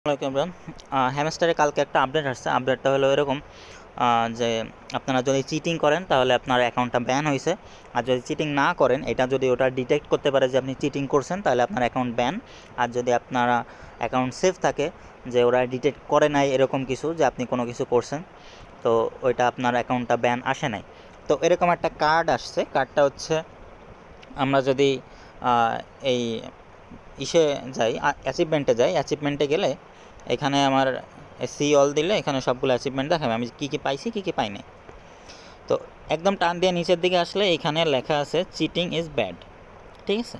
আসসালামু হ্যামস্টারে কালকে একটা আপডেট আসছে। আপডেটটা হলো এরকম যে আপনারা যদি চিটিং করেন তাহলে আপনার অ্যাকাউন্টটা ব্যান হয়েছে, আর যদি চিটিং না করেন এটা যদি ওটা ডিটেক্ট করতে পারে যে আপনি চিটিং করছেন তাহলে আপনার অ্যাকাউন্ট ব্যান। আর যদি আপনারা অ্যাকাউন্ট সেফ থাকে যে ওরা ডিটেক্ট করে নাই এরকম কিছু যে আপনি কোনো কিছু করছেন, তো ওইটা আপনার অ্যাকাউন্টটা ব্যান আসে নাই। তো এরকম একটা কার্ড আসছে। কার্ডটা হচ্ছে আমরা যদি এই ইসে যাই, অ্যাচিভমেন্টে যাই, অ্যাচিভমেন্টে গেলে এখানে আমার সি অল দিলে এখানে সবগুলো অ্যাচিভমেন্ট দেখাবে আমি কী কী পাইছি কী কী পাইনি। তো একদম টান দিয়ে নিচের দিকে আসলে এখানে লেখা আছে চিটিং ইজ ব্যাড। ঠিক আছে,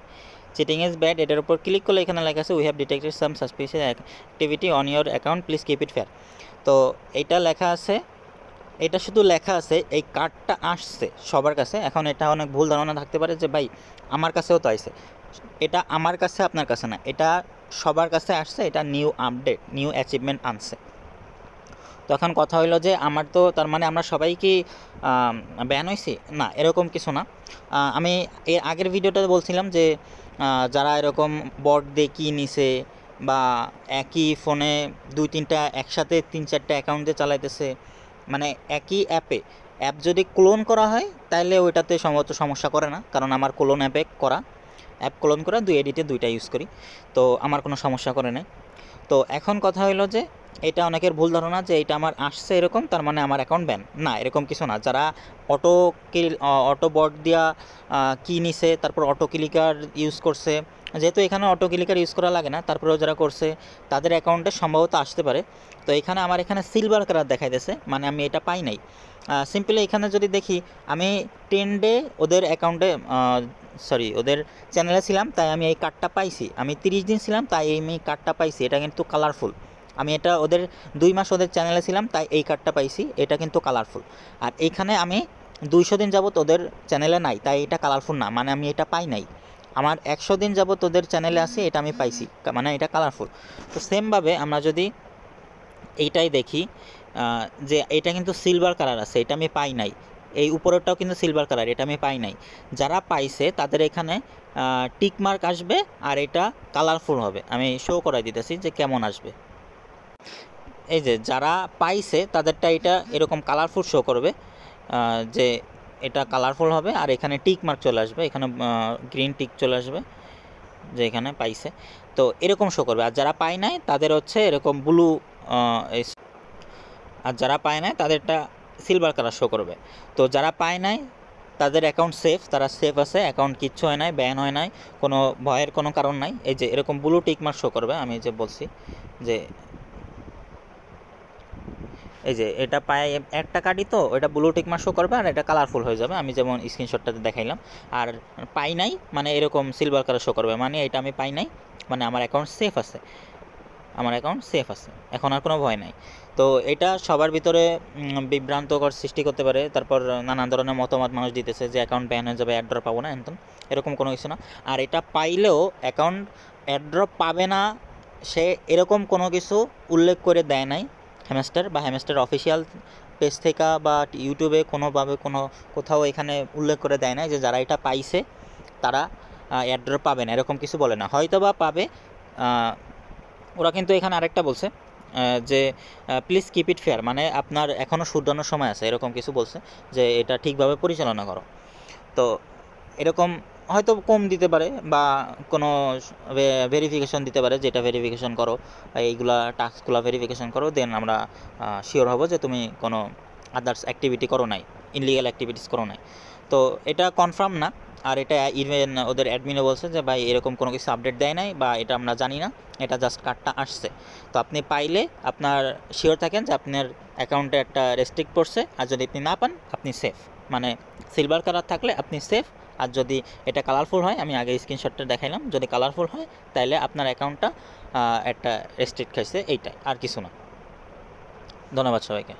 চিটিং ইজ ব্যাড, এটার উপর ক্লিক করলে এখানে লেখা আছে we have detected some suspicious activity on your account, please keep it fair. তো এইটা লেখা আছে, এটা শুধু লেখা আছে, এই কার্ডটা আসছে সবার কাছে। এখন এটা অনেক ভুল ধারণা থাকতে পারে যে ভাই আমার কাছেও তো আইছে। এটা আমার কাছে আপনার কাছে না, এটা সবার কাছে আসছে, এটা নিউ আপডেট, নিউ অ্যাচিভমেন্ট আনছে। তখন কথা হইলো যে আমার তো তার মানে আমরা সবাই কি ব্যান হয়েছি? না, এরকম কিছু না। আমি এর আগের ভিডিওটাতে বলছিলাম যে যারা এরকম বট দিয়ে কি নিছে বা একই ফোনে দুই তিনটা একসাথে তিন চারটা অ্যাকাউন্ট দিয়ে চালাইতেছে, মানে একই অ্যাপ যদি ক্লোন করা হয় তাহলে ওইটাতে সম্ভবত সমস্যা করে না, কারণ আমার ক্লোন অ্যাপ ক্লোন করা দুই এডিটে দুইটা ইউজ করি, তো আমার কোনো সমস্যা করে নাই। তো এখন কথা হইলো যে এটা অনেকের ভুল ধারণা যে এটা আমার আসছে এরকম তার মানে আমার অ্যাকাউন্ট ব্যান। না, এরকম কিছু না। যারা অটো বট দিয়া কি নিছে, তারপর অটো ক্লিকার ইউজ করছে, যেহেতু এখানে অটো ক্লিকার ইউজ করা লাগে না, তারপরেও যারা করছে তাদের অ্যাকাউন্টে সম্ভবত আসতে পারে। তো এখানে আমার এখানে সিলভার কালার দেখাইতেছে, মানে আমি এটা পাই নাই। সিম্পলি এখানে যদি দেখি আমি 10 ডে ওদের অ্যাকাউন্টে ওদের চ্যানেলে ছিলাম তাই আমি এই কার্ডটা পাইছি। আমি 30 দিন ছিলাম তাই আমি কার্ডটা পাইছি। এটা কিন্তু কালারফুল। আমি এটা ওদের 2 মাস ওদের চ্যানেলে ছিলাম তাই এই কার্ডটা পাইছি, এটা কিন্তু কালারফুল। আর এইখানে আমি 200 দিন যাবত ওদের চ্যানেলে নাই তাই এটা কালারফুল না, মানে আমি এটা পাই নাই। আমার 100 দিন যাবত ওদের চ্যানেলে আছে, এটা আমি পাইছি, মানে এটা কালারফুল। তো সেমভাবে আমরা যদি এইটাই দেখি যে এটা কিন্তু সিলভার কালার আছে, এটা আমি পাই নাই। এই উপরেরটাও কিন্তু সিলভার কালার, এটা আমি পাই নাই। যারা পাইছে তাদের এখানে টিক মার্ক আসবে আর এটা কালারফুল হবে। আমি শো করাই দিতেছি যে কেমন আসবে। এই যে যারা পাইছে তাদেরটা এটা এরকম কালারফুল শো করবে, যে এটা কালারফুল হবে আর এখানে টিক মার্ক চলে আসবে, এখানে গ্রিন টিক চলে আসবে যে এখানে পাইছে। তো এরকম শো করবে। আর যারা পায় নাই তাদের হচ্ছে এরকম ব্লু, আর যারা পায় নাই তাদেরটা সিলভার কালার শো করবে। তো যারা পায় নাই তাদের অ্যাকাউন্ট সেফ, তারা সেফ আছে, অ্যাকাউন্ট কিচ্ছু হয় নাই, ব্যান হয় নাই, কোনো ভয়ের কোনো কারণ নাই। এই যে এরকম ব্লু টিক মার্ক শো করবে। আমি যে বলছি যে এই যে এটা পায় একটা কার্ডই, তো ওইটা ব্লু টিক মার্ক শো করবে আর এটা কালারফুল হয়ে যাবে, আমি যেমন স্ক্রিনশটটাতে দেখাইলাম। আর পাই নাই মানে এরকম সিলভার কালার শো করবে, মানে এটা আমি পাই নাই, মানে আমার অ্যাকাউন্ট সেফ আছে, আমার অ্যাকাউন্ট সেফ আছে, এখন আর কোনো ভয় নাই। তো এটা সবার ভিতরে বিভ্রান্তকর সৃষ্টি করতে পারে। তারপর নানান ধরনের মতামত মানুষ দিতেছে যে অ্যাকাউন্ট ব্যান হয়ে যাবে, অ্যাড্রপ পাবো না, এরকম কোনো কিছু না। আর এটা পাইলেও অ্যাকাউন্ট অ্যাড্রপ পাবে না সে এরকম কোনো কিছু উল্লেখ করে দেয় নাই হ্যামস্টার বা হ্যামস্টার অফিসিয়াল পেজ থেকে বা ইউটিউবে কোনোভাবে কোথাও এখানে উল্লেখ করে দেয় নাই যে যারা এটা পাইছে তারা অ্যাড্রপ পাবে না, এরকম কিছু বলে না। হয়তো বা পাবে। ওরা কিন্তু এখানে আরেকটা বলছে যে প্লিজ কিপ ইট ফেয়ার, মানে আপনার এখনও শুধরানোর সময় আছে, এরকম কিছু বলছে যে এটা ঠিকভাবে পরিচালনা করো। তো এরকম হয়তো কম দিতে পারে বা কোনো ভেরিফিকেশন দিতে পারে, যেটা ভেরিফিকেশন করো, এইগুলা টাস্কগুলো ভেরিফিকেশন করো, দেন আমরা শিওর হব যে তুমি কোনো আদার্স অ্যাক্টিভিটি করো নাই, ইনলিগাল অ্যাক্টিভিটিস করো নাই। তো এটা কনফার্ম না। আর এটা ইভেন ওদের অ্যাডমিনও বলছে যে ভাই এরকম কোনো কিছু আপডেট দেয় নাই বা এটা আমরা জানি না, এটা জাস্ট কার্ডটা আসছে। তো আপনি পাইলে আপনার শিওর থাকেন যে আপনার অ্যাকাউন্টে একটা রেস্ট্রিক্ট পড়ছে, আর যদি আপনি না পান আপনি সেফ, মানে সিলভার কালার থাকলে আপনি সেফ। আর যদি এটা কালারফুল হয়, আমি আগে স্ক্রিনশটটা দেখাইলাম, যদি কালারফুল হয় তাহলে আপনার অ্যাকাউন্টটা একটা রেস্ট্রিক্ট খাইছে, এইটাই, আর কিছু না। ধন্যবাদ সবাইকে।